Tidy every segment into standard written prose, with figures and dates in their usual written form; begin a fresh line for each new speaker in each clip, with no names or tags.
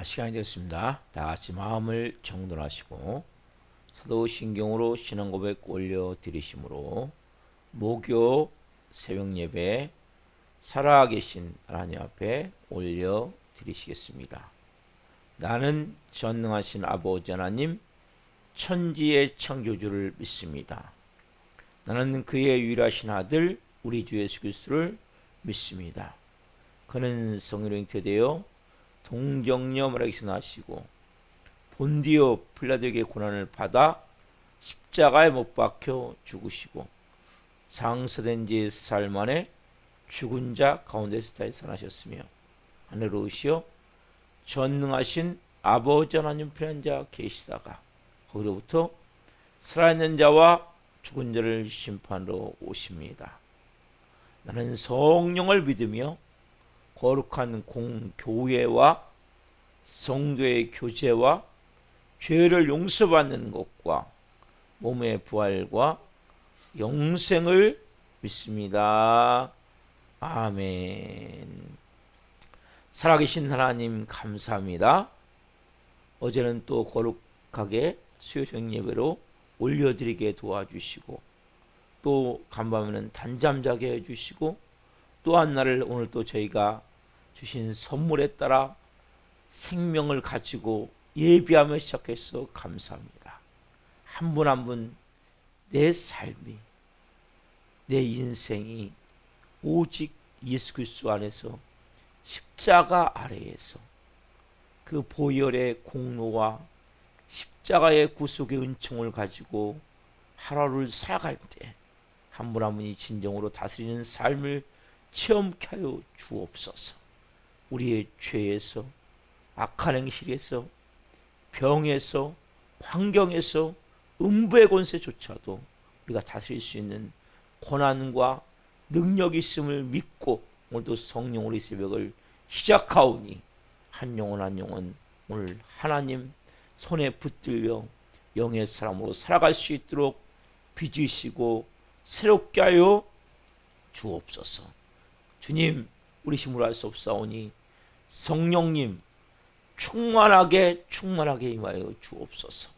시간이 됐습니다. 다 같이 마음을 정돈하시고 사도신경으로 신앙고백 올려드리심으로 목요 새벽예배 살아계신 하나님 앞에 올려드리시겠습니다. 나는 전능하신 아버지 하나님 천지의 창조주를 믿습니다. 나는 그의 유일하신 아들 우리 주 예수 그리스도를 믿습니다. 그는 성령의 잉태되어 동정녀 마리아에게서 나시고 본디오 필라도에게 고난을 받아 십자가에 못 박혀 죽으시고 장사된 지 사흘 만에 죽은 자 가운데서 다시 살아나셨으며 하늘로 오시어 전능하신 아버지 하나님 편한 자 계시다가 거기로부터 살아있는 자와 죽은 자를 심판으로 오십니다. 나는 성령을 믿으며 거룩한 공교회와 성도의 교제와 죄를 용서받는 것과 몸의 부활과 영생을 믿습니다. 아멘. 살아계신 하나님 감사합니다. 어제는 또 거룩하게 수요일 예배로 올려드리게 도와주시고 또 간밤에는 단잠 자게 해주시고 또 한 날을 오늘 또 저희가 주신 선물에 따라 생명을 가지고 예비하며 시작해서 감사합니다. 한 분 한 분 내 삶이 내 인생이 오직 예수 그리스도 안에서 십자가 아래에서 그 보혈의 공로와 십자가의 구속의 은총을 가지고 하루를 살아갈 때 한 분 한 분이 진정으로 다스리는 삶을 체험케 하여 주옵소서. 우리의 죄에서 악한 행실에서 병에서 환경에서 음부의 권세조차도 우리가 다스릴 수 있는 권한과 능력이 있음을 믿고 오늘도 성령 우리 새벽을 시작하오니 한 영혼 한 영혼 오늘 하나님 손에 붙들려 영의 사람으로 살아갈 수 있도록 빚으시고 새롭게 하여 주옵소서. 주님 우리 힘으로 할 수 없사오니 성령님 충만하게 임하여 주옵소서.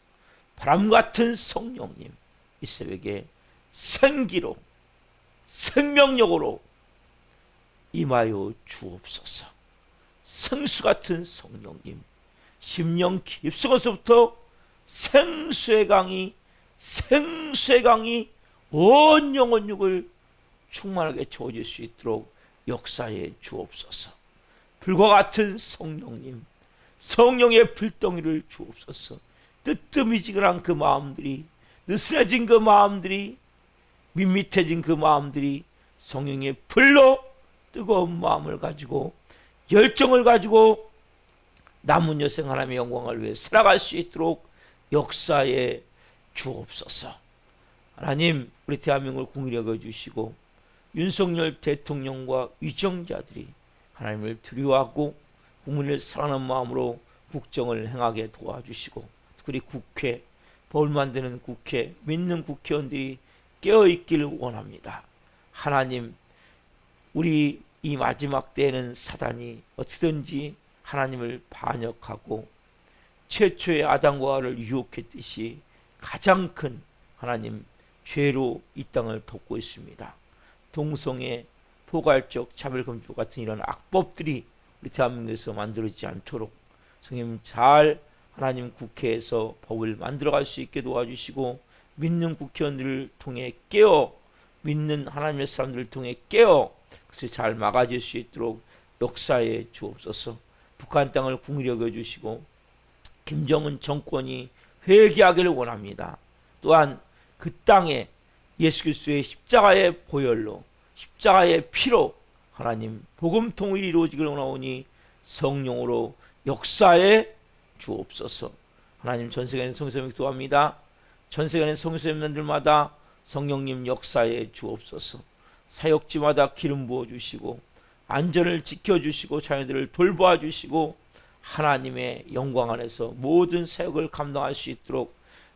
바람같은 성령님 이 새벽에 생기로 생명력으로 임하여 주옵소서. 생수같은 성령님 심령 깊숙에서부터 생수의 강이 온 영혼 육을 충만하게 채워질 수 있도록 역사해 주옵소서. 불과 같은 성령님 성령의 불덩이를 주옵소서. 뜨뜻미지근한 그 마음들이 느슨해진 그 마음들이 밋밋해진 그 마음들이 성령의 불로 뜨거운 마음을 가지고 열정을 가지고 남은 여생 하나님의 영광을 위해 살아갈 수 있도록 역사해 주옵소서. 하나님 우리 대한민국을 긍휼히 여겨주시고 윤석열 대통령과 위정자들이 하나님을 두려워하고 국민을 사랑하는 마음으로 국정을 행하게 도와주시고 특별히 국회, 법을 만드는 국회, 믿는 국회의원들이 깨어있기를 원합니다. 하나님 우리 이 마지막 때에는 사단이 어떻게든지 하나님을 반역하고 최초의 아담과 하와를 유혹했듯이 가장 큰 하나님 죄로 이 땅을 덮고 있습니다. 동성애, 포괄적 차별금지 같은 이런 악법들이 우리 대한민국에서 만들어지지 않도록 성님 잘 하나님 국회에서 법을 만들어갈 수 있게 도와주시고 믿는 국회의원들을 통해 깨어 믿는 하나님의 사람들을 통해 깨어 그것을 잘 막아줄 수 있도록 역사해 주옵소서. 북한 땅을 긍휼히 여겨주시고 김정은 정권이 회개하기를 원합니다. 또한 그 땅에 예수 그리스도의 십자가의 보혈로 십자가의 피로 하나님 복음 통일이 이루어지기를 원하오니 성령으로 역사해 주옵소서. 하나님 전세계는 성교사님 기도합니다. 전세계는 성교사님들마다 성령님 역사해 주옵소서. 사역지마다 기름 부어주시고 안전을 지켜주시고 자녀들을 돌보아 주시고 하나님의 영광 안에서 모든 사역을 감당할 수 있도록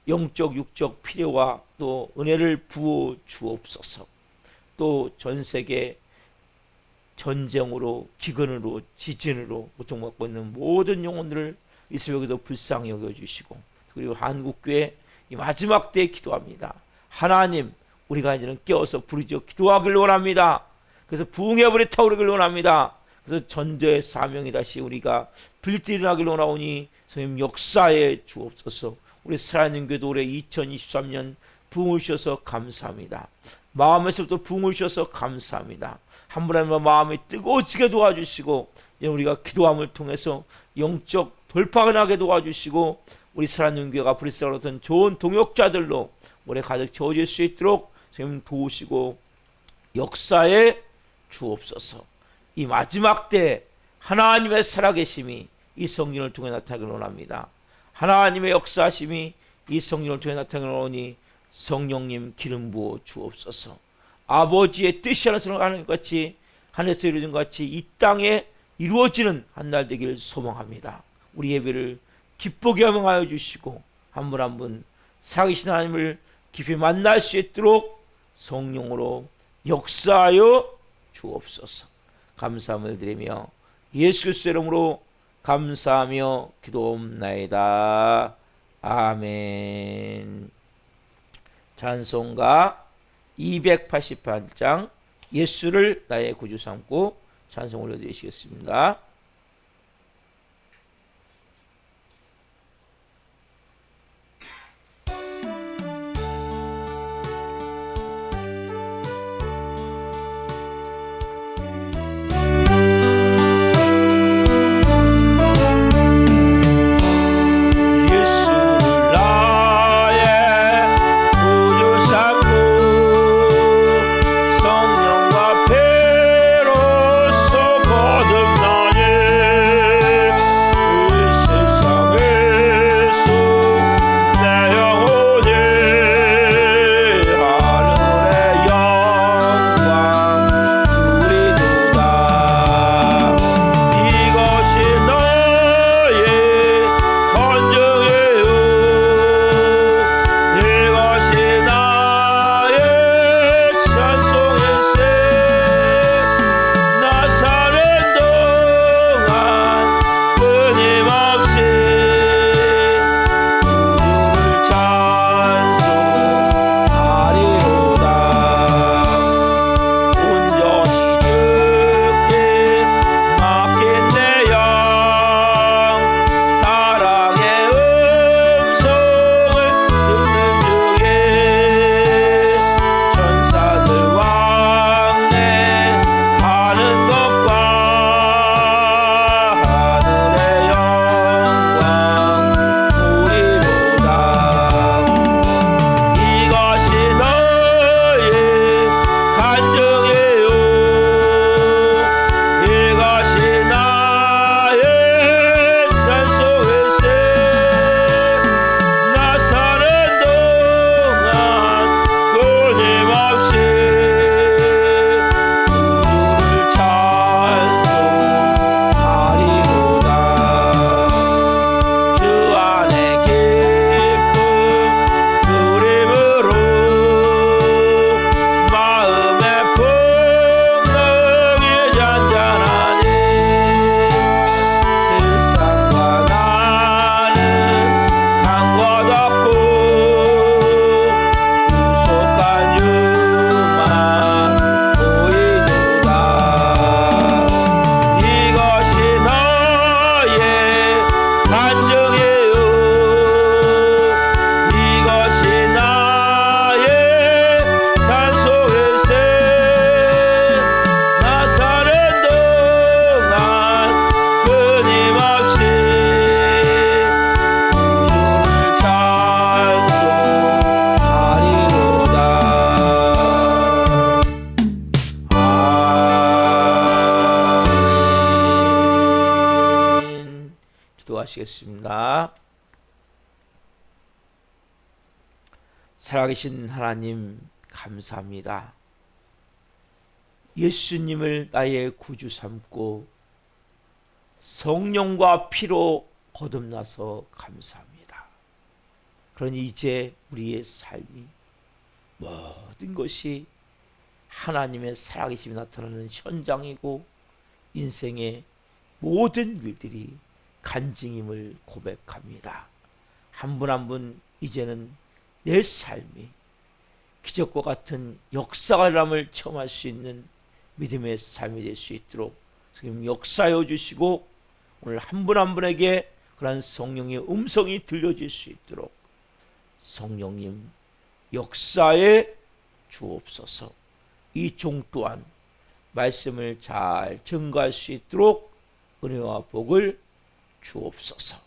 영적 육적 필요와 또 은혜를 부어 주옵소서. 또 전세계 전쟁으로, 기근으로, 지진으로 고통받고 있는 모든 영혼들을 이 새벽에도 불쌍히 여겨주시고, 그리고 한국교회 이 마지막 때에 기도합니다. 하나님, 우리가 이제는 깨어서 부르짖어 기도하길 원합니다. 그래서 부흥의 불이 타오르길 원합니다. 그래서 전도의 사명이 다시 우리가 불일어나길 원하오니 성령 역사에 주옵소서. 우리 살아있는 교도 올해 2023년 부흥을 주셔서 감사합니다. 마음에서부터 부흥을 주셔서 감사합니다. 한 분 한 분 마음이 뜨거워지게 도와주시고, 이제 우리가 기도함을 통해서 영적 돌파가 나게 도와주시고, 우리 살아있는 교회가 브리스가 어떤 좋은 동역자들로 올해 가득 채워질 수 있도록 선생님 도우시고 역사에 주옵소서. 이 마지막 때 하나님의 살아계심이 이 성령을 통해 나타나길 원합니다. 하나님의 역사하심이 이 성령을 통해 나타나길 원하니 성령님 기름 부어 주옵소서. 아버지의 뜻이 하늘에서 하는 것 같이, 하늘에서 이루어진 것 같이 이 땅에 이루어지는 한 날 되기를 소망합니다. 우리 예배를 기쁘게 하여 주시고, 한 분 한 분 살아계신 하나님을 깊이 만날 수 있도록 성령으로 역사하여 주옵소서. 감사함을 드리며 예수 그리스도의 이름으로 감사하며 기도옵나이다. 아멘. 찬송가 288장 예수를 나의 구주 삼고 찬송 올려드리시겠습니다. 기도하시겠습니다. 살아계신 하나님 감사합니다. 예수님을 나의 구주 삼고 성령과 피로 거듭나서 감사합니다. 그러니 이제 우리의 삶이 모든 것이 하나님의 살아계심이 나타나는 현장이고 인생의 모든 일들이 간증임을 고백합니다. 한 분 한 분 이제는 내 삶이 기적과 같은 역사가 일어남을 체험할 수 있는 믿음의 삶이 될 수 있도록 성령 역사해 주시고 오늘 한 분 한 분에게 그러한 성령의 음성이 들려질 수 있도록 성령님 역사에 주옵소서. 이 종 또한 말씀을 잘 증거할 수 있도록 은혜와 복을 주옵소서.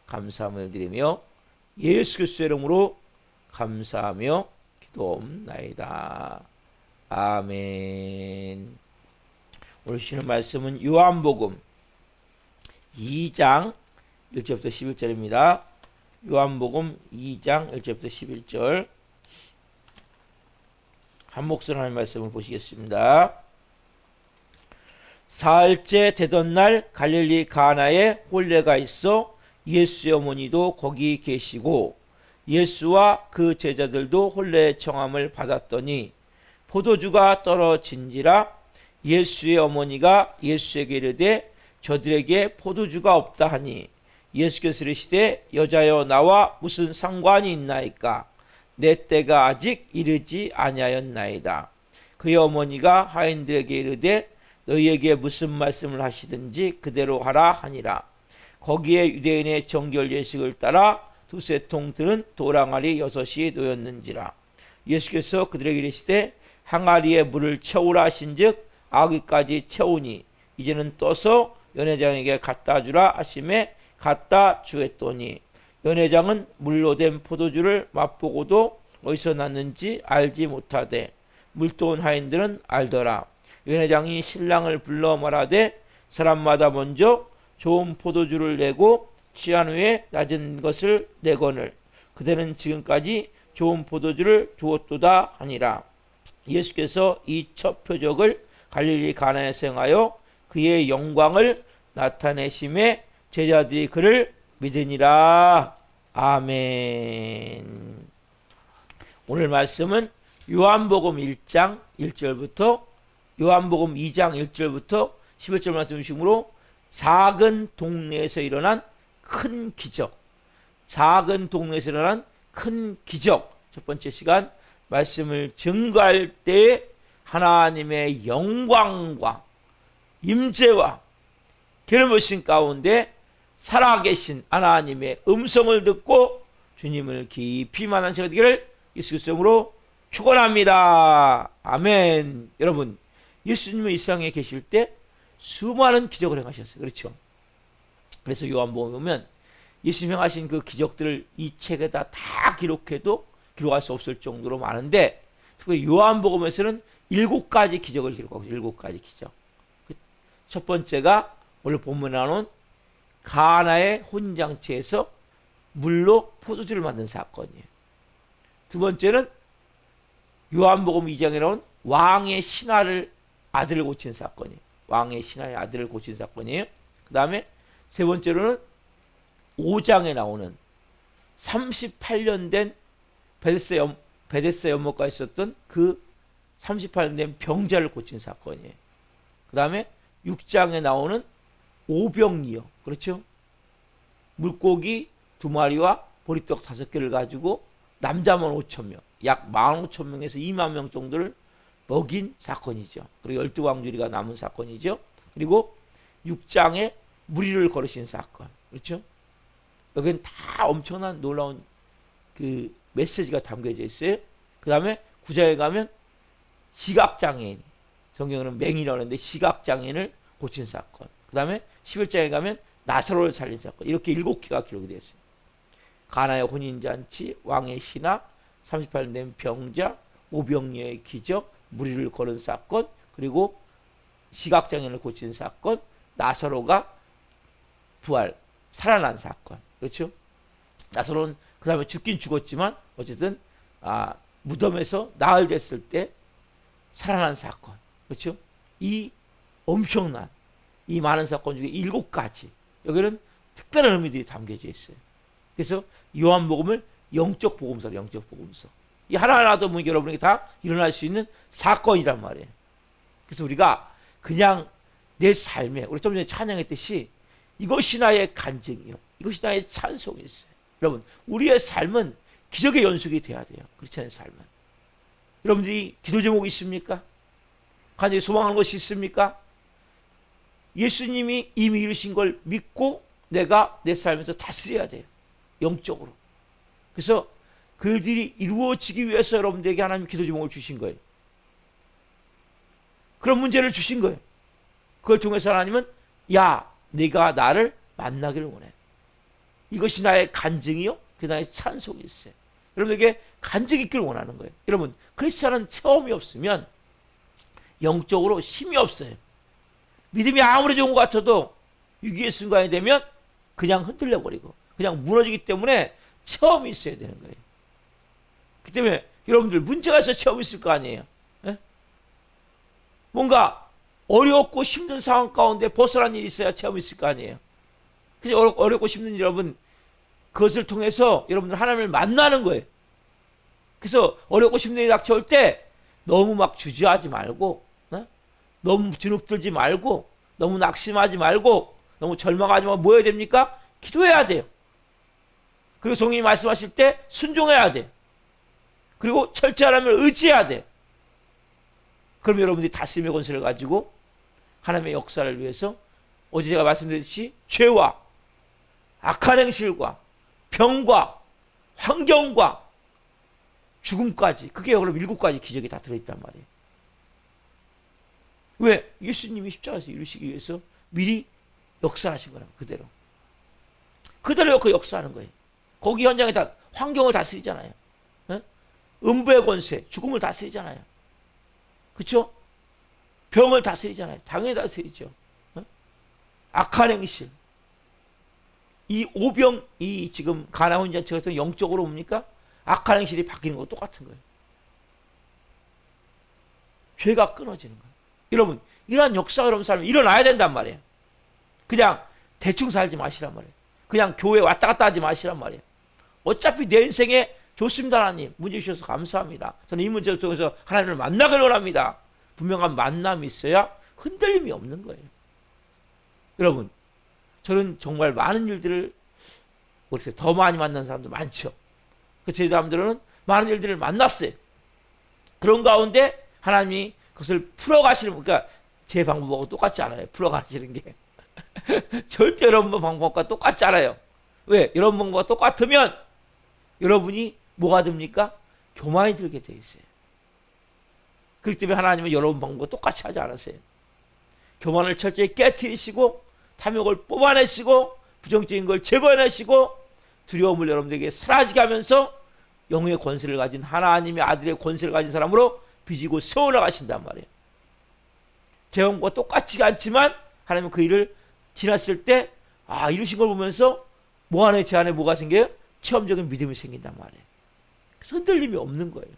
감사함을 드리며 예수 그리스도의 이름으로 감사하며 기도옵나이다. 아멘. 오늘 주시는 말씀은 요한복음 2장 1절부터 11절입니다. 요한복음 2장 1절부터 11절 한 목소리로 하는 말씀을 보시겠습니다. 사흘째 되던 날 갈릴리 가나에 혼례가 있어 예수의 어머니도 거기 계시고 예수와 그 제자들도 혼례의 청함을 받았더니 포도주가 떨어진지라 예수의 어머니가 예수에게 이르되 저들에게 포도주가 없다 하니 예수께서 이르시되 여자여 나와 무슨 상관이 있나이까 내 때가 아직 이르지 아니하였나이다. 그의 어머니가 하인들에게 이르되 너희에게 무슨 말씀을 하시든지 그대로 하라 하니라. 거기에 유대인의 정결 예식을 따라 두세 통 드는 도랑아리 6이 놓였는지라. 예수께서 그들에게 이르시되 항아리에 물을 채우라 하신즉 아기까지 채우니 이제는 떠서 연회장에게 갖다 주라 하심에 갖다 주었더니 연회장은 물로 된 포도주를 맛보고도 어디서 났는지 알지 못하되 물도온 하인들은 알더라. 연회장이 신랑을 불러 말하되 사람마다 먼저 좋은 포도주를 내고 취한 후에 낮은 것을 내거늘 그대는 지금까지 좋은 포도주를 주었도다 하니라. 예수께서 이 첫 표적을 갈릴리 가나에서 행하여 그의 영광을 나타내심에 제자들이 그를 믿으니라. 아멘. 오늘 말씀은 요한복음 1장 1절부터 요한복음 2장 1절부터 11절 말씀 중심으로 작은 동네에서 일어난 큰 기적, 작은 동네에서 일어난 큰 기적, 첫 번째 시간 말씀을 증거할 때 하나님의 영광과 임재와 기름부으신 가운데 살아계신 하나님의 음성을 듣고 주님을 깊이 만난 시간 되기를 예수 그리스도의 이름으로 축원합니다. 아멘. 여러분, 예수님은 이 세상에 계실 때 수많은 기적을 행하셨어요. 그렇죠? 그래서 요한복음에 보면 예수님 행하신 그 기적들을 이 책에다 다 기록해도 기록할 수 없을 정도로 많은데 특히 요한복음에서는 7가지 기적을 기록하고 있어요. 7가지 기적. 첫 번째가 오늘 본문에 나온 가나의 혼인잔치에서 물로 포도주를 만든 사건이에요. 두 번째는 요한복음 2장에 나온 왕의 신하를 아들을 고친 사건이에요. 왕의 신하의 아들을 고친 사건이에요. 그 다음에 세 번째로는 5장에 나오는 38년 된 베데스다 연못가에 있었던 그 38년 된 병자를 고친 사건이에요. 그 다음에 6장에 나오는 오병이어, 그렇죠? 물고기 2마리와 보리떡 5개를 가지고 남자만 5,000명, 약 15,000명에서 20,000명 정도를 먹인 사건이죠. 그리고 12광주리가 남은 사건이죠. 그리고 6장에 무리를 걸으신 사건, 그렇죠? 여기는 다 엄청난 놀라운 그 메시지가 담겨져 있어요. 그 다음에 9장에 가면 시각장애인, 성경은 맹인이라고 하는데 시각장애인을 고친 사건. 그 다음에 11장에 가면 나사로를 살린 사건. 이렇게 7개가 기록이 되어 있어요. 가나의 혼인잔치, 왕의 신하, 38년 된 병자, 오병이어의 기적, 무리를 거는 사건, 그리고 시각장애인을 고친 사건, 나사로가 부활, 살아난 사건. 그렇죠? 나사로는 그 다음에 죽긴 죽었지만 어쨌든 무덤에서 나흘 됐을 때 살아난 사건. 그렇죠? 이 엄청난 이 많은 사건 중에 7가지 여기는 특별한 의미들이 담겨져 있어요. 그래서 요한복음을 영적 복음서로 영적 복음서. 이 하나하나도 뭐 여러분에게 다 일어날 수 있는 사건이란 말이에요. 그래서 우리가 그냥 내 삶에, 우리 좀 전에 찬양했듯이 이것이 나의 간증이요, 이것이 나의 찬송이 있어요. 여러분, 우리의 삶은 기적의 연속이 돼야 돼요. 그렇지 않은 삶은. 여러분들이 기도 제목이 있습니까? 간절히 소망하는 것이 있습니까? 예수님이 이미 이루신 걸 믿고 내가 내 삶에서 다스려야 돼요. 영적으로. 그래서 그들이 이루어지기 위해서 여러분들에게 하나님 기도 제목을 주신 거예요. 그런 문제를 주신 거예요. 그걸 통해서 하나님은 야, 네가 나를 만나기를 원해. 이것이 나의 간증이요, 그 나의 찬송이 있어요. 여러분에게 간증이 있기를 원하는 거예요. 여러분, 크리스찬은 체험이 없으면 영적으로 힘이 없어요. 믿음이 아무리 좋은 것 같아도 위기의 순간이 되면 그냥 흔들려 버리고 그냥 무너지기 때문에 체험이 있어야 되는 거예요. 그 때문에 여러분들 문제가 있어 체험이 있을 거 아니에요. 에? 뭔가 어렵고 힘든 상황 가운데 벗어난 일이 있어야 체험이 있을 거 아니에요. 그래서 어렵고 힘든 일, 여러분, 그것을 통해서 여러분들 하나님을 만나는 거예요. 그래서 어렵고 힘든 일이 닥쳐올 때 너무 막 주저하지 말고, 너무 주눅들지 말고, 너무 낙심하지 말고, 너무 절망하지 말고 뭐 해야 됩니까? 기도해야 돼요. 그리고 성령이 말씀하실 때 순종해야 돼요. 그리고 철저히 하나님을 의지해야 돼요. 그럼 여러분들이 다스림의 권세를 가지고 하나님의 역사를 위해서 어제 제가 말씀드렸듯이 죄와 악한 행실과 병과 환경과 죽음까지, 그게 그럼 7가지 기적이 다 들어있단 말이에요. 왜? 예수님이 십자가에서 이루시기 위해서 미리 역사하신 거라고. 그대로 그 역사하는 거예요. 거기 현장에 다 환경을 다스리잖아요. 음부의 권세, 죽음을 다스리잖아요. 그렇죠? 병을 다스리잖아요. 당연히 다스리죠. 악한 행실, 이 오병, 이 지금 가나안 혼잔치 같은 영적으로 뭡니까? 악한 행실이 바뀌는 거 똑같은 거예요. 죄가 끊어지는 거예요. 여러분, 이러한 역사가 여러분 삶에 일어나야 된단 말이에요. 그냥 대충 살지 마시란 말이에요. 그냥 교회 왔다 갔다 하지 마시란 말이에요. 어차피 내 인생에 좋습니다. 하나님, 문제 주셔서 감사합니다. 저는 이 문제를 통해서 하나님을 만나길 원합니다. 분명한 만남이 있어야 흔들림이 없는 거예요. 여러분, 저는 정말 많은 일들을, 더 많이 만난 사람도 많죠. 제 사람들은 많은 일들을 만났어요. 그런 가운데 하나님이 그것을 풀어가시는, 그러니까 제 방법하고 똑같지 않아요. 풀어가시는 게. 절대 여러분 방법과 똑같지 않아요. 왜? 여러분 방법과 똑같으면 여러분이 뭐가 됩니까? 교만이 들게 돼 있어요. 그렇기 때문에 하나님은 여러분 방법과 똑같이 하지 않으세요. 교만을 철저히 깨트리시고 탐욕을 뽑아내시고 부정적인 걸 제거해내시고 두려움을 여러분들에게 사라지게 하면서 영의 권세를 가진 하나님의 아들의 권세를 가진 사람으로 빚이고 세워나가신단 말이에요. 제 방법과 똑같지 않지만 하나님은 그 일을 지났을 때 이루신 걸 보면서 제 안에 뭐가 생겨요? 체험적인 믿음이 생긴단 말이에요. 그래서 흔들림이 없는 거예요.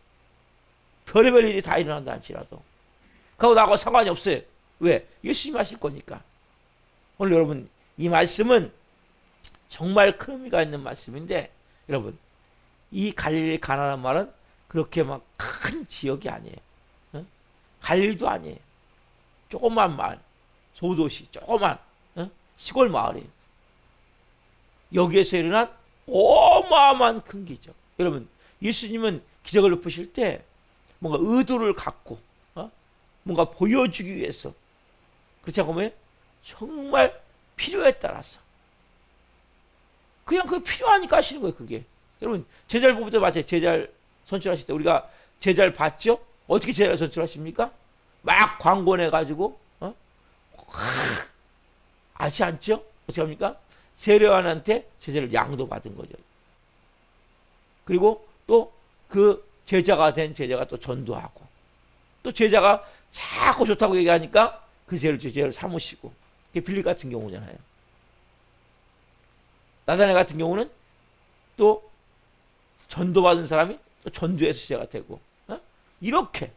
별의별 일이 다 일어난다 할지라도 그하고 나하고 상관이 없어요. 왜? 예수님이 하실 거니까. 오늘 여러분, 이 말씀은 정말 큰 의미가 있는 말씀인데, 여러분, 이 갈릴리 가나라는 말은 그렇게 막 큰 지역이 아니에요. 갈릴리도 아니에요. 조그만 마을, 소도시, 조그만 시골 마을이에요. 여기에서 일어난 어마어마한 큰 기적. 여러분, 예수님은 기적을 베푸실 때 뭔가 의도를 갖고 뭔가 보여주기 위해서, 그렇지 않으면 정말 필요에 따라서 그냥 그게 필요하니까 하시는 거예요. 그게 여러분, 제자를 뽑을 때 맞아요. 제자를 선출하실 때 우리가 제자를 봤죠? 어떻게 제자를 선출하십니까? 막 광고 내가지고 아시 않죠? 어떻게 합니까? 세례요한한테 제자를 양도받은 거죠. 그리고 또 그 제자가 된 제자가 또 전도하고, 또 제자가 자꾸 좋다고 얘기하니까 그 제자를 삼으시고, 그게 빌립 같은 경우잖아요. 나사렛 같은 경우는 또 전도받은 사람이 또 전도해서 제자가 되고, 이렇게.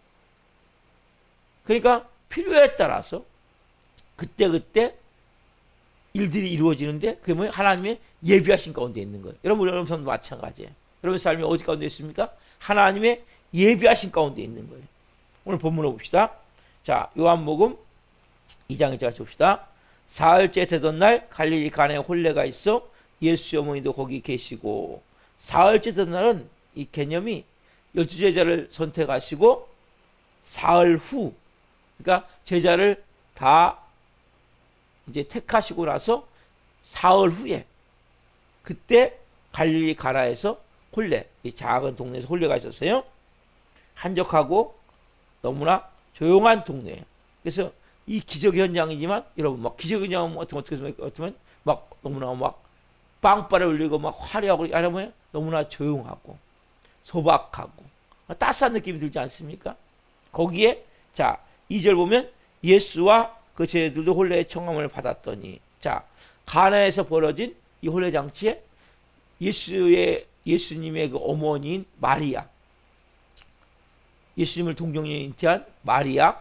그러니까 필요에 따라서 그때그때 일들이 이루어지는데, 그게 뭐예요? 하나님의 예비하신 가운데 있는 거예요. 여러분 삶도 마찬가지예요. 여러분 삶이 어디 가운데 있습니까? 하나님의 예비하신 가운데 있는 거예요. 오늘 본문을 봅시다. 자, 요한복음 2장을 제가 봅시다. 사흘째 되던 날 갈릴리 가나에 혼례가 있어 예수의 어머니도 거기 계시고, 사흘째 되던 날은 이 개념이 12제자를 선택하시고 사흘 후, 그러니까 제자를 다 이제 택하시고 나서 사흘 후에, 그때 갈릴리 가나에서 혼례, 이 작은 동네에서 혼례가 있었어요. 한적하고 너무나 조용한 동네예요. 그래서 이 기적 현장이지만 여러분 막 기적 현장 어떻게 막 너무나 막 빵빠레 울리고 막 화려하고 아니면 너무나 조용하고 소박하고 따스한 느낌이 들지 않습니까? 거기에 자 2절 보면 예수와 그 제자들도 혼례의 청함을 받았더니, 자 가나에서 벌어진 이 혼례 장치에 예수님의 그 어머니인 마리아, 예수님을 동정녀에 잉태한 마리아,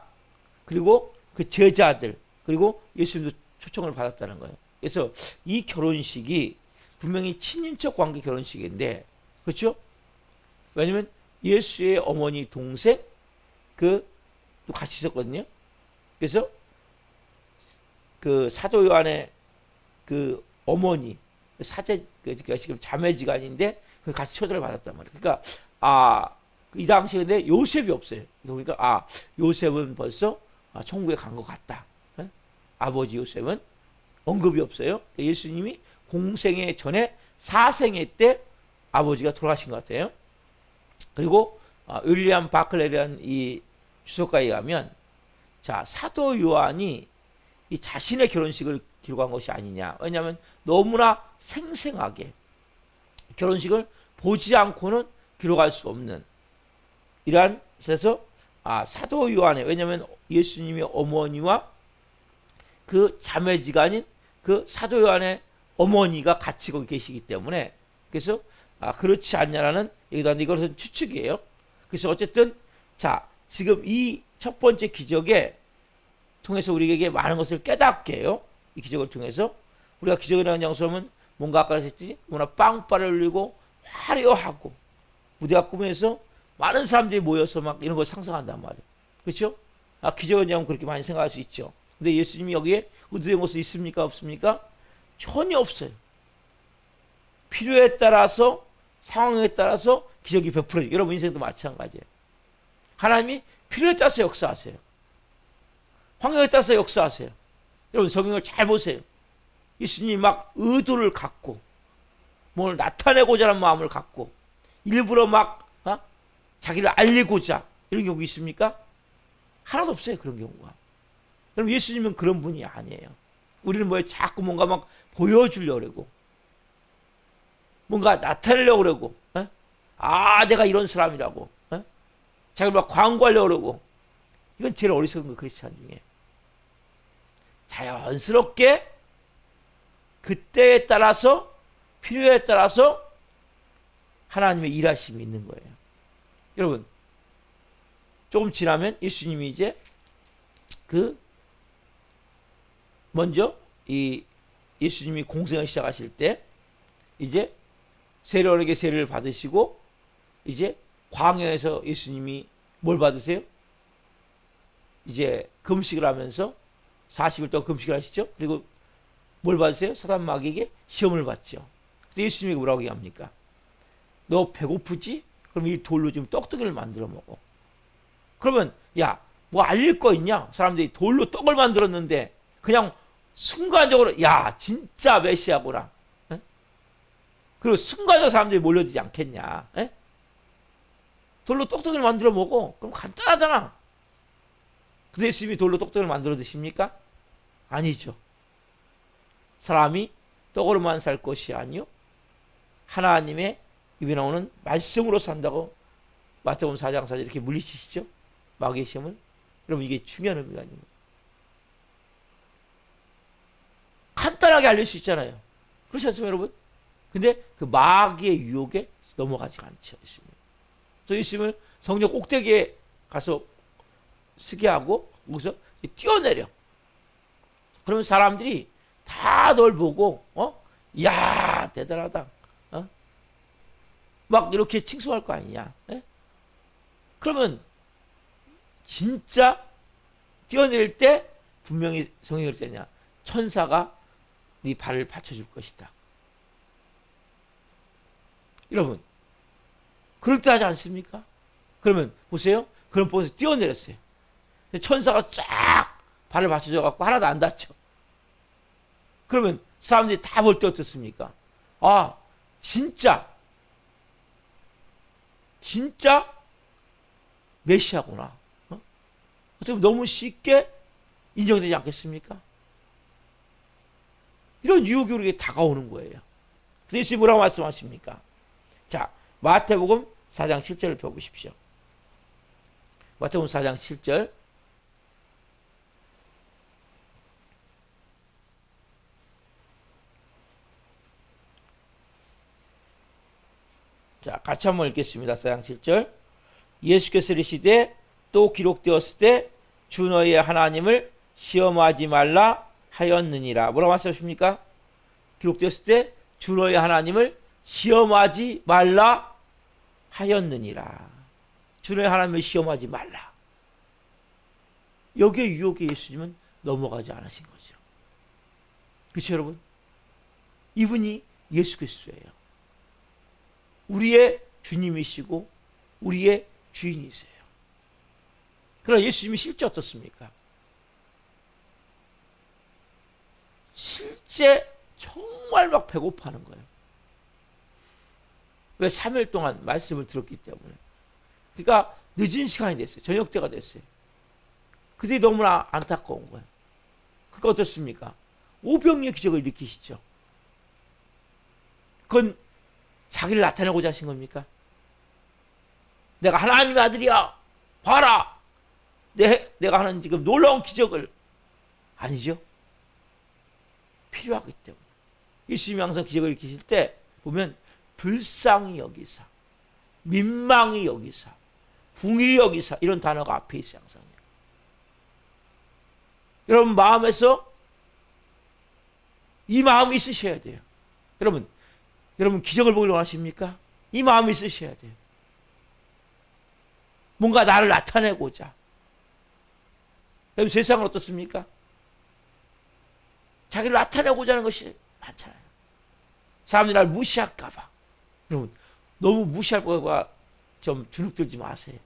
그리고 그 제자들, 그리고 예수님도 초청을 받았다는 거예요. 그래서 이 결혼식이 분명히 친인척 관계 결혼식인데, 그렇죠? 왜냐면 예수의 어머니 동생 그 같이 있었거든요. 그래서 그 사도 요한의 그 어머니 사제, 그러니까 지금 자매지간인데 같이 초대를 받았단 말이에요. 그러니까 이 당시에 근데 요셉이 없어요. 그러니까 요셉은 벌써 천국에 간 것 같다. 아버지 요셉은 언급이 없어요. 예수님이 공생애 전에 사생애 때 아버지가 돌아가신 것 같아요. 그리고 윌리엄 바클레라는 이 주석가에 의하면, 자 사도 요한이 이 자신의 결혼식을 기록한 것이 아니냐. 왜냐하면 너무나 생생하게 결혼식을 보지 않고는 기록할 수 없는 이러한 그래서 사도 요한의, 왜냐하면 예수님의 어머니와 그 자매지간인 그 사도 요한의 어머니가 같이 거기 계시기 때문에, 그래서 그렇지 않냐라는 얘기도 하는데 이것은 추측이에요. 그래서 어쨌든 자 지금 이 첫 번째 기적에 통해서 우리에게 많은 것을 깨닫게 해요. 이 기적을 통해서 우리가 기적이라는 장소하면 뭔가 아까 했지 뭐나 빵빠레 울리고 화려하고 무대가 꾸며서 많은 사람들이 모여서 막 이런 걸 상상한단 말이에요. 그렇죠? 기적은 장 그렇게 많이 생각할 수 있죠. 근데 예수님이 여기에 의도된 것이 있습니까? 없습니까? 전혀 없어요. 필요에 따라서 상황에 따라서 기적이 베풀어져요. 여러분 인생도 마찬가지예요. 하나님이 필요에 따라서 역사하세요. 환경에 따라서 역사하세요. 여러분 성경을 잘 보세요. 예수님이 막 의도를 갖고 뭘 나타내고자 하는 마음을 갖고 일부러 막 자기를 알리고자 이런 경우 있습니까? 하나도 없어요. 그런 경우가. 여러분 예수님은 그런 분이 아니에요. 우리는 뭐에 자꾸 뭔가 막 보여주려고 그러고 뭔가 나타내려고 그러고 내가 이런 사람이라고 자기를 막 광고하려고 그러고, 이건 제일 어리석은 거 크리스찬 중에. 자연스럽게 그때에 따라서 필요에 따라서 하나님의 일하심이 있는 거예요. 여러분 조금 지나면 예수님이 이제 먼저 이 예수님이 공생을 시작하실 때 이제 세례원에게 세례를 받으시고 이제 광야에서 예수님이 뭘 받으세요? 이제 금식을 하면서 40일 동안 금식을 하시죠. 그리고 뭘 받으세요? 사단 마귀에게 시험을 받죠. 근데 예수님이 뭐라고 얘기합니까? 너 배고프지? 그럼 이 돌로 지금 떡떡이를 만들어 먹어. 그러면 뭐 알릴 거 있냐? 사람들이 돌로 떡을 만들었는데 그냥 순간적으로 진짜 메시아구나. 그리고 순간적으로 사람들이 몰려들지 않겠냐? 돌로 떡떡이를 만들어 먹어. 그럼 간단하잖아. 근데 예수님이 돌로 떡떡이를 만들어 드십니까? 아니죠. 사람이 떡으로만 살 것이 아니요 하나님의 입에 나오는 말씀으로 산다고 마태복음 4장 4절 이렇게 물리치시죠. 마귀의 시험을. 여러분 이게 중요한 의미가 아닙니다. 간단하게 알릴 수 있잖아요. 그렇지 않습니까 여러분? 근데 그 마귀의 유혹에 넘어가지 않죠. 그래서 예수님을 성령 꼭대기에 가서 서게 하고 거기서 뛰어내려. 그러면 사람들이 다 널 보고 대단하다. 막 이렇게 칭송할 거 아니냐. 그러면 진짜 뛰어내릴 때 분명히 성경이 그랬냐? 천사가 네 발을 받쳐줄 것이다. 여러분, 그럴듯하지 않습니까? 그러면 보세요. 그런 곳에서 뛰어내렸어요. 천사가 쫙 발을 받쳐줘갖고 하나도 안 다쳐. 그러면 사람들이 다 볼 때 어떻습니까? 아, 진짜 메시아구나. 어떻게 너무 쉽게 인정되지 않겠습니까? 이런 유혹이 우리에게 다가오는 거예요. 그래서 예수님이 뭐라고 말씀하십니까? 자, 마태복음 4장 7절을 펴보십시오. 마태복음 4장 7절. 자, 같이 한번 읽겠습니다. 4장 7절. 예수께서 이르시되 또 기록되었을 때 주 너희의 하나님을 시험하지 말라 하였느니라. 뭐라고 말씀하십니까? 기록되었을 때 주 너희의 하나님을 시험하지 말라 하였느니라. 주 너희의 하나님을 시험하지 말라. 여기에 유혹에 예수님은 넘어가지 않으신 거죠. 그렇죠, 여러분? 이분이 예수 그리스도예요. 우리의 주님이시고 우리의 주인이세요. 그러나 예수님이 실제 어떻습니까? 실제 정말 막 배고파하는 거예요. 왜? 3일 동안 말씀을 들었기 때문에. 그러니까 늦은 시간이 됐어요. 저녁 때가 됐어요. 그때 너무나 안타까운 거예요. 그러니까 어떻습니까? 오병이어 기적을 일으키시죠. 그건 자기를 나타내고자 하신 겁니까? 내가 하나님의 아들이야. 봐라. 내가 하는 지금 놀라운 기적을. 아니죠. 필요하기 때문에. 예수님이 항상 기적을 일으키실 때 보면 불쌍히 여기사, 민망히 여기사, 궁일이 여기사 이런 단어가 앞에 있어요. 항상요. 여러분 마음에서 이 마음이 있으셔야 돼요. 여러분 기적을 보기를 원하십니까? 이 마음이 있으셔야 돼요. 뭔가 나를 나타내고자. 여러분 세상은 어떻습니까? 자기를 나타내고자 하는 것이 많잖아요. 사람들이 나를 무시할까 봐. 여러분 너무 무시할까 좀 주눅들지 마세요.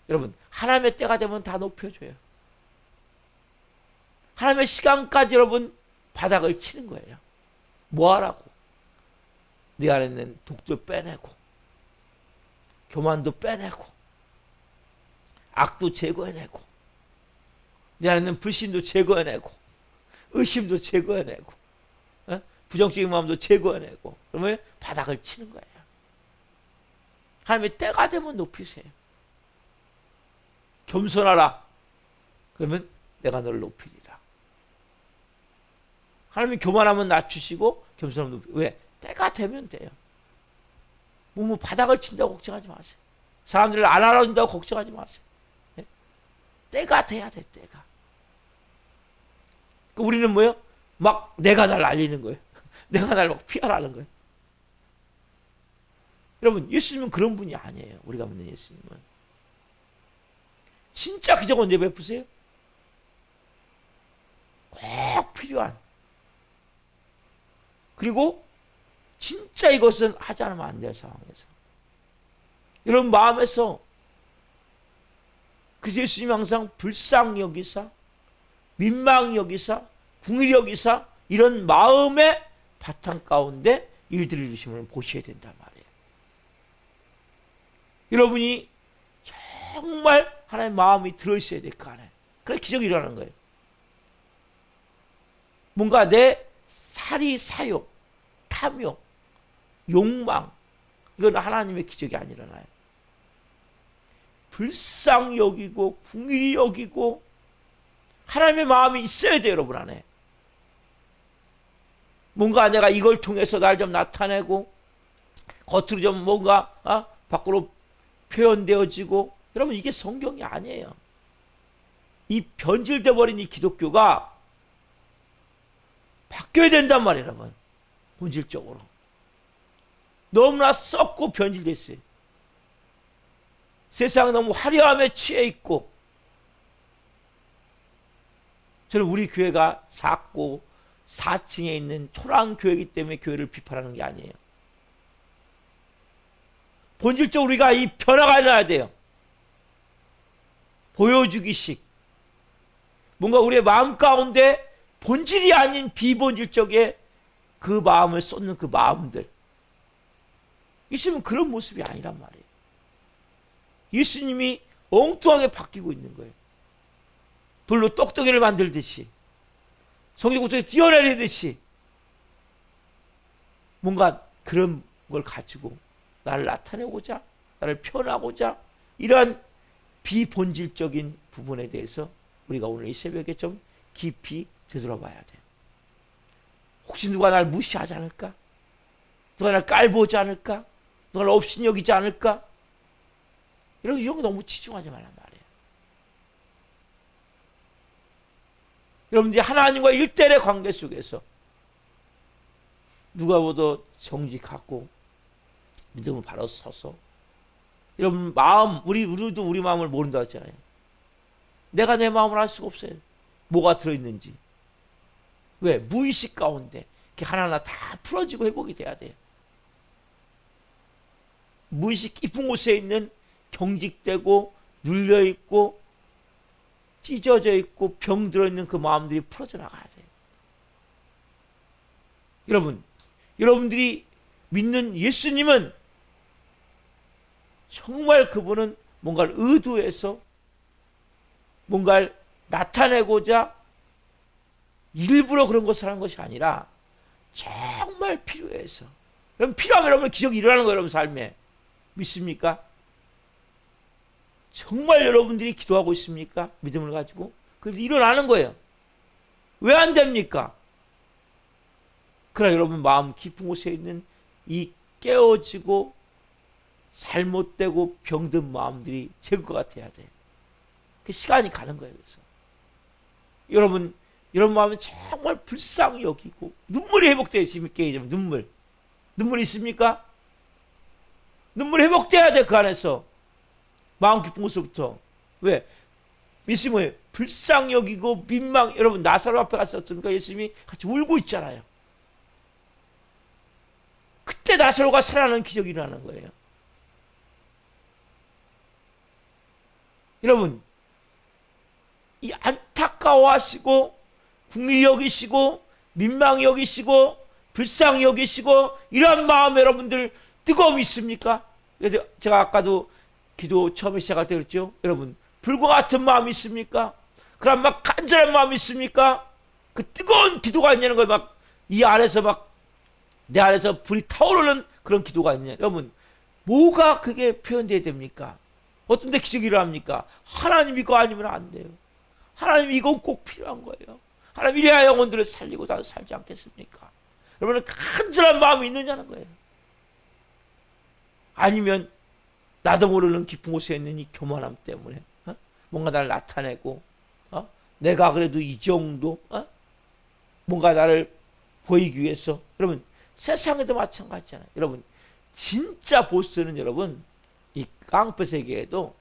여러분 하나님의 때가 되면 다 높여줘요. 하나님의 시간까지 여러분 바닥을 치는 거예요. 뭐 하라고? 네 안에 있는 독도 빼내고 교만도 빼내고 악도 제거해내고 네 안에 있는 불신도 제거해내고 의심도 제거해내고 부정적인 마음도 제거해내고 그러면 바닥을 치는 거예요. 하나님의 때가 되면 높이세요. 겸손하라. 그러면 내가 너를 높이리라. 하나님이 교만하면 낮추시고 겸손하면 높이고. 왜? 때가 되면 돼요. 뭐 바닥을 친다고 걱정하지 마세요. 사람들을 안 알아준다고 걱정하지 마세요. 네? 때가 돼야 돼. 때가. 우리는 뭐요? 막 내가 날 알리는 거예요. 내가 날 막 피하라는 거예요. 여러분 예수님은 그런 분이 아니에요. 우리가 믿는 예수님은. 진짜 기적 언제 베푸세요? 꼭 필요한. 그리고 진짜 이것은 하지 않으면 안 될 상황에서. 여러분 마음에서 그래서 예수님이 항상 불쌍히 여기사 민망히 여기사 궁일이 여기사 이런 마음의 바탕 가운데 일들을 이루심을 보셔야 된단 말이에요. 여러분이 정말 하나님의 마음이 들어있어야 될 거 안에. 그래 기적이 일어나는 거예요. 뭔가 내 사리 사욕, 탐욕, 욕망 이건 하나님의 기적이 안 일어나요. 불쌍히 여기고 궁일이 여기고 하나님의 마음이 있어야 돼요. 여러분 안에. 뭔가 내가 이걸 통해서 날 좀 나타내고 겉으로 좀 뭔가 밖으로 표현되어지고 여러분 이게 성경이 아니에요. 이 변질돼 버린 이 기독교가 바뀌어야 된단 말이에요. 여러분 본질적으로 너무나 썩고 변질됐어요. 세상 너무 화려함에 취해 있고, 저는 우리 교회가 작고 4층에 있는 초라한 교회이기 때문에 교회를 비판하는 게 아니에요. 본질적으로 우리가 이 변화가 일어나야 돼요. 보여주기식. 뭔가 우리의 마음 가운데 본질이 아닌 비본질적의 그 마음을 쏟는 그 마음들. 있으면 그런 모습이 아니란 말이에요. 예수님이 엉뚱하게 바뀌고 있는 거예요. 돌로 똑똑이를 만들듯이, 성전구석에 뛰어내리듯이, 뭔가 그런 걸 가지고 나를 나타내고자, 나를 표현하고자, 이러한 비본질적인 부분에 대해서 우리가 오늘 이 새벽에 좀 깊이 되돌아봐야 돼요. 혹시 누가 날 무시하지 않을까? 누가 날 깔보지 않을까? 누가 날 업신여기지 않을까? 이런 거 너무 치중하지 말란 말이에요. 여러분들이 하나님과 일대일의 관계 속에서 누가보다 정직하고 믿음을 바로 서서, 여러분 마음, 우리도 우리 마음을 모른다고 했잖아요. 내가 내 마음을 알 수가 없어요. 뭐가 들어있는지. 왜? 무의식 가운데 하나하나 다 풀어지고 회복이 돼야 돼요. 무의식 깊은 곳에 있는 경직되고 눌려있고 찢어져 있고 병 들어있는 그 마음들이 풀어져 나가야 돼요. 여러분들이 믿는 예수님은 정말 그분은 뭔가를 의도해서 뭔가를 나타내고자 일부러 그런 것을 하는 것이 아니라 정말 필요해서. 여러분, 필요하면 여러분 기적이 일어나는 거예요. 여러분 삶에. 믿습니까? 정말 여러분들이 기도하고 있습니까? 믿음을 가지고. 그래서 일어나는 거예요. 왜 안 됩니까? 그러나 여러분 마음 깊은 곳에 있는 이 깨어지고 잘못되고 병든 마음들이 제거가 돼야 돼요. 그 시간이 가는 거예요. 그래서 여러분 마음이 정말 불쌍히 여기고 눈물이 회복돼요. 재밌게 얘기하면 눈물 있습니까? 눈물이 회복돼야 돼. 그 안에서 마음 깊은 곳부터. 왜? 예수님은 불쌍히 여기고 민망. 여러분 나사로 앞에 갔었으니까 예수님이 같이 울고 있잖아요. 그때 나사로가 살아나는 기적이 일어나는 거예요. 여러분, 이 안타까워하시고 궁일이 여기시고 민망히 여기시고 불쌍히 여기시고 이러한 마음에 여러분들 뜨거움이 있습니까? 그래서 제가 아까도 기도 처음에 시작할 때 그랬죠. 여러분, 불과 같은 마음이 있습니까? 그럼 막 간절한 마음이 있습니까? 그 뜨거운 기도가 있냐는 거예요. 막 이 안에서 막 내 안에서 불이 타오르는 그런 기도가 있냐. 여러분, 뭐가 그게 표현돼야 됩니까? 어떤 데 기적이 일어납니까? 하나님 이거 아니면 안 돼요. 하나님 이건 꼭 필요한 거예요. 하나님 이래야 영혼들을 살리고 나도 살지 않겠습니까? 여러분은 간절한 마음이 있느냐는 거예요. 아니면 나도 모르는 깊은 곳에 있는 이 교만함 때문에 뭔가 나를 나타내고 내가 그래도 이 정도 뭔가 나를 보이기 위해서. 여러분 세상에도 마찬가지잖아요. 여러분 진짜 보스는 여러분 이 깡패 세계에도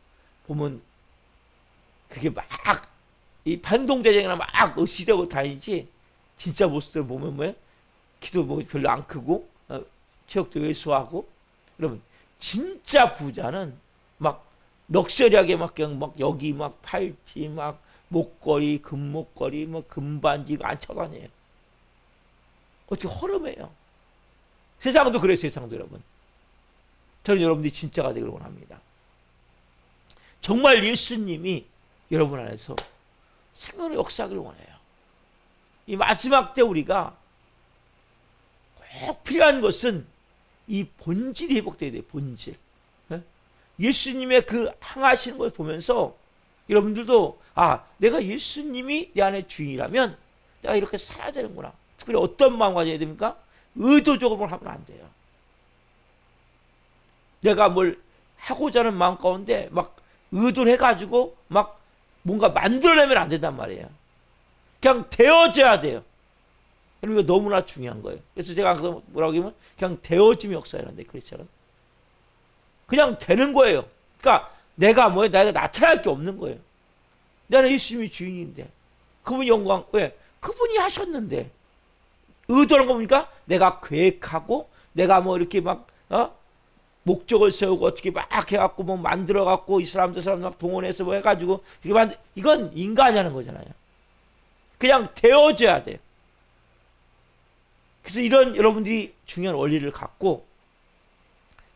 보면 그게 막 이 반동대장이나 막 으시대고 다니지, 진짜 보스들 보면 뭐예요? 키도 뭐 별로 안 크고 체력도 왜소하고. 여러분 진짜 부자는 막 럭셔리하게 막 그냥 막 여기 막 팔찌 막 목걸이 금목걸이 뭐 금반지 안 쳐다녀요. 어떻게 허름해요. 세상도 그래요. 세상도. 여러분 저는 여러분들이 진짜가 되기를 원합니다. 정말 예수님이 여러분 안에서 생명의 역사하기를 원해요. 이 마지막 때 우리가 꼭 필요한 것은 이 본질이 회복돼야 돼요. 본질. 예수님의 그 행하시는 것을 보면서 여러분들도 내가 예수님이 내 안에 주인이라면 내가 이렇게 살아야 되는구나. 특별히 어떤 마음 가져야 됩니까? 의도적으로 하면 안 돼요. 내가 뭘 하고자 하는 마음 가운데 막 의도를 해가지고 막 뭔가 만들어내면 안 된단 말이에요. 그냥 되어져야 돼요. 이거 너무나 중요한 거예요. 그래서 제가 뭐라고 하면 그냥 되어짐의 역사라는데, 그렇잖아요. 그냥 되는 거예요. 그러니까 내가 나타날 게 없는 거예요. 나는 예수님이 주인인데. 그분이 영광, 왜? 그분이 하셨는데. 의도는 겁니까? 내가 계획하고, 내가 뭐 이렇게 막, 목적을 세우고 어떻게 막 해갖고 뭐 만들어갖고 이 사람 저 사람 막 동원해서 뭐 해가지고, 이건 인간이 하는 거잖아요. 그냥 되어져야 돼요. 그래서 이런 여러분들이 중요한 원리를 갖고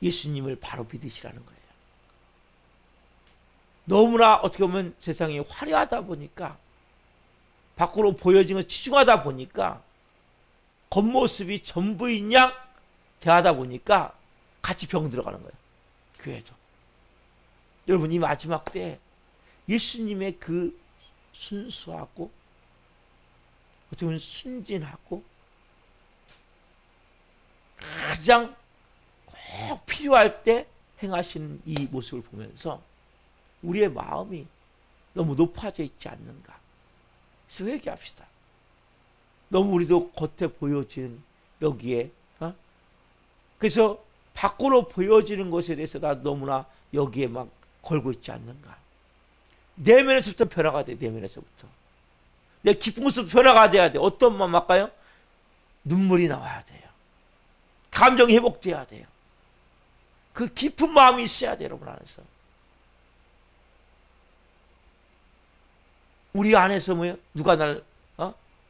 예수님을 바로 믿으시라는 거예요. 너무나 어떻게 보면 세상이 화려하다 보니까 밖으로 보여지는 것 치중하다 보니까 겉모습이 전부인 양 대하다 보니까 같이 병 들어가는 거예요. 교회도. 여러분, 이 마지막 때 예수님의 그 순수하고 어떻게 보면 순진하고 가장 꼭 필요할 때 행하시는 이 모습을 보면서 우리의 마음이 너무 높아져 있지 않는가. 그래서 회개합시다. 너무 우리도 겉에 보여지는 여기에 그래서 밖으로 보여지는 것에 대해서 나 너무나 여기에 막 걸고 있지 않는가. 내면에서부터 변화가 돼. 내면에서부터 내 기쁜 모습 변화가 돼야 돼. 어떤 마음 할까요? 눈물이 나와야 돼요. 감정이 회복돼야 돼요. 그 깊은 마음이 있어야 돼요. 여러분 안에서. 우리 안에서 뭐예요? 누가 날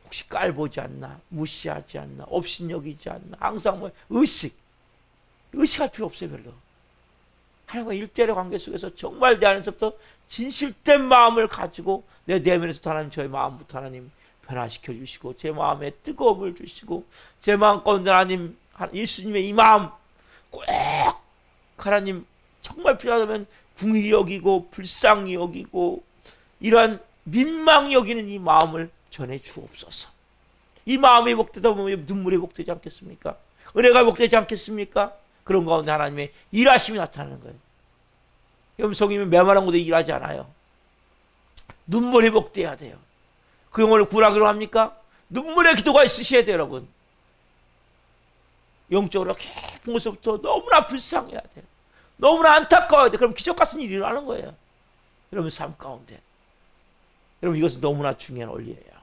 혹시 깔보지 않나, 무시하지 않나, 업신여기지 않나, 항상 뭐 의식할 필요 없어요. 별로. 하나님과 일대의 관계 속에서 정말 내 안에서부터 진실된 마음을 가지고 내 내면에서 하나님, 저의 마음부터 하나님 변화시켜 주시고 제 마음에 뜨거움을 주시고 제 마음 가운데 하나님, 예수님의 이 마음 꼭 하나님 정말 필요하다면 궁일이 여기고 불쌍히 여기고 이러한 민망히 여기는 이 마음을 전해 주옵소서. 이 마음이 회복되다 보면 눈물이 회복되지 않겠습니까? 은혜가 회복되지 않겠습니까? 그런 가운데 하나님의 일하심이 나타나는 거예요. 여러분, 성님이 메마른 곳에 일하지 않아요. 눈물이 회복돼야 돼요. 그 영혼을 구하기로 합니까? 눈물의 기도가 있으셔야 돼요. 여러분, 영적으로 깊은 곳에서부터 너무나 불쌍해야 돼요. 너무나 안타까워야 돼요. 그럼 기적 같은 일이 일어나는 거예요. 여러분 삶 가운데. 여러분, 이것은 너무나 중요한 원리예요.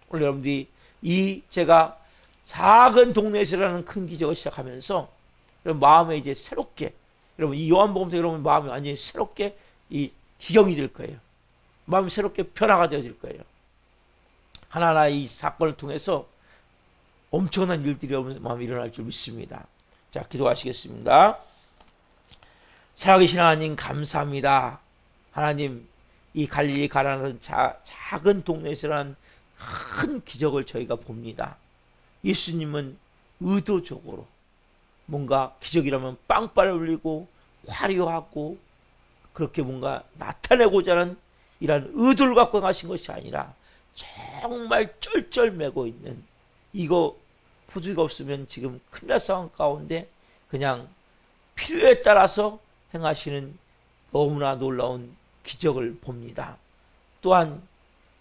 오늘 여러분들이 이 제가 작은 동네에서라는 큰 기적을 시작하면서 여러분 마음에 이제 새롭게, 여러분 이 요한복음서 여러분 마음이 완전히 새롭게 이 기경이 될 거예요. 마음이 새롭게 변화가 되어질 거예요. 하나하나 이 사건을 통해서 엄청난 일들이 여러분 마음에 일어날 줄 믿습니다. 자, 기도하시겠습니다. 살아계신 하나님 감사합니다. 하나님, 이 갈릴리 가나라는 작은 동네에서란 큰 기적을 저희가 봅니다. 예수님은 의도적으로 뭔가 기적이라면 빵빠레 울리고 화려하고 그렇게 뭔가 나타내고자 하는 이런 의도를 갖고 가신 것이 아니라 정말 쩔쩔매고 있는, 이거 부주의가 없으면 지금 큰일 날 상황 가운데 그냥 필요에 따라서 행하시는 너무나 놀라운 기적을 봅니다. 또한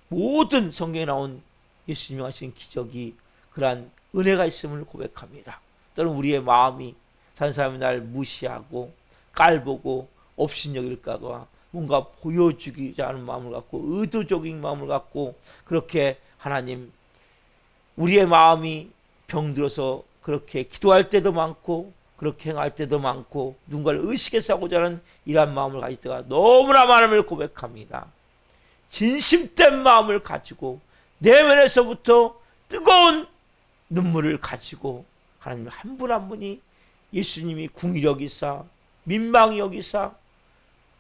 모든 성경에 나온 예수님이 하신 기적이 그러한 은혜가 있음을 고백합니다. 또는 우리의 마음이 다른 사람이 날 무시하고 깔보고 업신여길까 봐 뭔가 보여주기자 하는 마음을 갖고 의도적인 마음을 갖고 그렇게 하나님, 우리의 마음이 병들어서 그렇게 기도할 때도 많고 그렇게 행할 때도 많고 누군가를 의식해서 하고자 하는 이러한 마음을 가질 때가 너무나 많음을 고백합니다. 진심된 마음을 가지고 내면에서부터 뜨거운 눈물을 가지고 하나님 한 분 한 분이 예수님이 궁히 여기사 민망히 여기사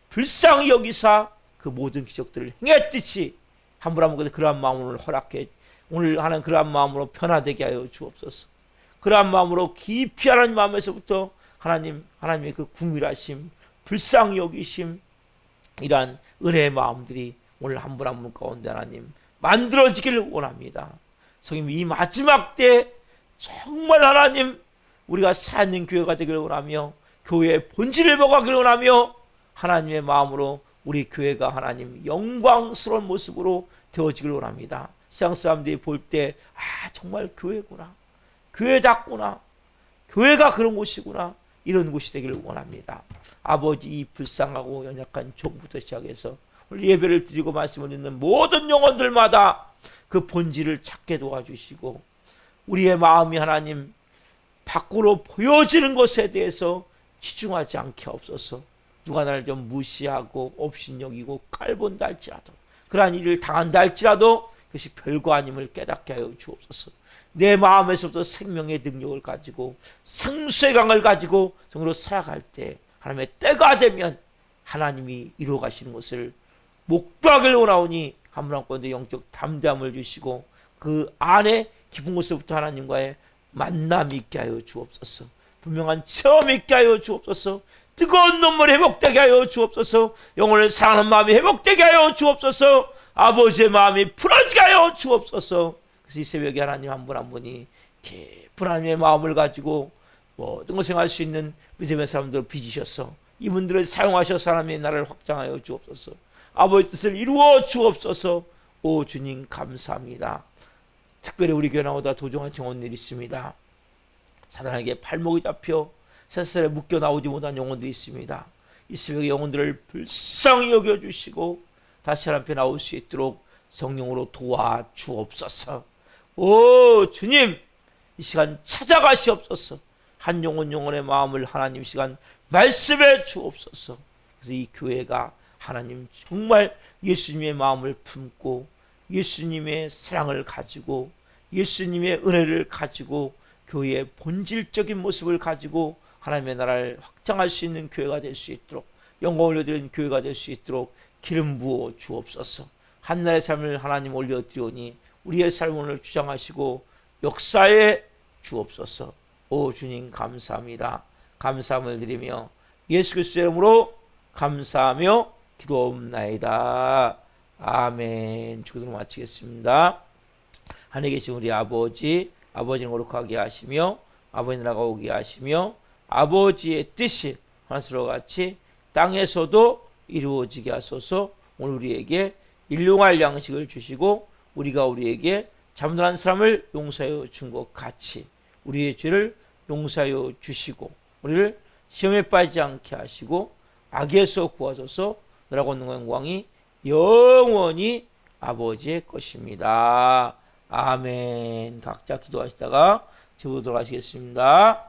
불쌍히 여기사 그 모든 기적들을 행했듯이 한 분 한 분에게 그러한 마음을 허락해 오늘 하는 그러한 마음으로 변화되게 하여 주옵소서. 그러한 마음으로 깊이 하나님 마음에서부터 하나님의 그 궁휼하심, 불쌍히 여기심, 이러한 은혜의 마음들이 오늘 한 분 한 분 가운데 하나님 만들어지기를 원합니다. 성님, 이 마지막 때 정말 하나님 우리가 살아있는 교회가 되기를 원하며 교회의 본질을 먹어가기를 원하며 하나님의 마음으로 우리 교회가 하나님 영광스러운 모습으로 되어지기를 원합니다. 세상 사람들이 볼 때 정말 교회구나, 교회답구나, 교회가 그런 곳이구나, 이런 곳이 되기를 원합니다. 아버지, 이 불쌍하고 연약한 종부터 시작해서 오늘 예배를 드리고 말씀을 듣는 모든 영혼들마다 그 본질을 찾게 도와주시고 우리의 마음이 하나님 밖으로 보여지는 것에 대해서 치중하지 않게 없어서 누가 나를 좀 무시하고 업신여기고 깔본다 할지라도 그러한 일을 당한다 할지라도 그것이 별거 아님을 깨닫게 하여 주옵소서. 내 마음에서부터 생명의 능력을 가지고 생수의 강을 가지고 정으로 살아갈 때 하나님의 때가 되면 하나님이 이루어 가시는 것을 목도하기를 원하오니 한 분 한 분도 영적 담대함을 주시고 그 안에 깊은 곳에부터 하나님과의 만남이 있게 하여 주옵소서. 분명한 체험이 있게 하여 주옵소서. 뜨거운 눈물이 회복되게 하여 주옵소서. 영혼을 사랑하는 마음이 회복되게 하여 주옵소서. 아버지의 마음이 풀어지게 하여 주옵소서. 그래서 이 새벽에 하나님 한 분 한 분이 깊은 하나님의 마음을 가지고 모든 것을 할 수 있는 믿음의 사람들을 빚으셔서 이분들을 사용하셔서 하나님의 나라를 확장하여 주옵소서. 아버지 뜻을 이루어 주옵소서. 오 주님 감사합니다. 특별히 우리 교회 나오다 도종한 영혼들이 있습니다. 사단에게 발목이 잡혀 세상에 묶여 나오지 못한 영혼들이 있습니다. 이 새벽에 영혼들을 불쌍히 여겨주시고 다시 하나님 앞에 나올 수 있도록 성령으로 도와주옵소서. 오 주님, 이 시간 찾아가시옵소서. 한 영혼의 마음을 하나님 시간 말씀해 주옵소서. 그래서 이 교회가 하나님 정말 예수님의 마음을 품고 예수님의 사랑을 가지고 예수님의 은혜를 가지고 교회의 본질적인 모습을 가지고 하나님의 나라를 확장할 수 있는 교회가 될 수 있도록 영광을 올려드리는 교회가 될 수 있도록 기름 부어 주옵소서. 한나라의 삶을 하나님 올려드리오니 우리의 삶을 주장하시고 역사에 주옵소서. 오 주님 감사합니다. 감사함을 드리며 예수 그리스도의 이름으로 감사하며 기도옵나이다. 아멘. 주기도를 마치겠습니다. 하늘에 계신 우리 아버지, 아버지는 거룩하게 하시며 아버지 나라가 오게 하시며 아버지의 뜻이 하늘에서 같이 땅에서도 이루어지게 하소서. 오늘 우리에게 일용할 양식을 주시고 우리가 우리에게 잘못한 사람을 용서하여 준 것 같이 우리의 죄를 용서하여 주시고 우리를 시험에 빠지지 않게 하시고 악에서 구하소서. 너라고 있는 영광이 영원히 아버지의 것입니다. 아멘. 각자 기도하시다가 집으로 돌아가시겠습니다.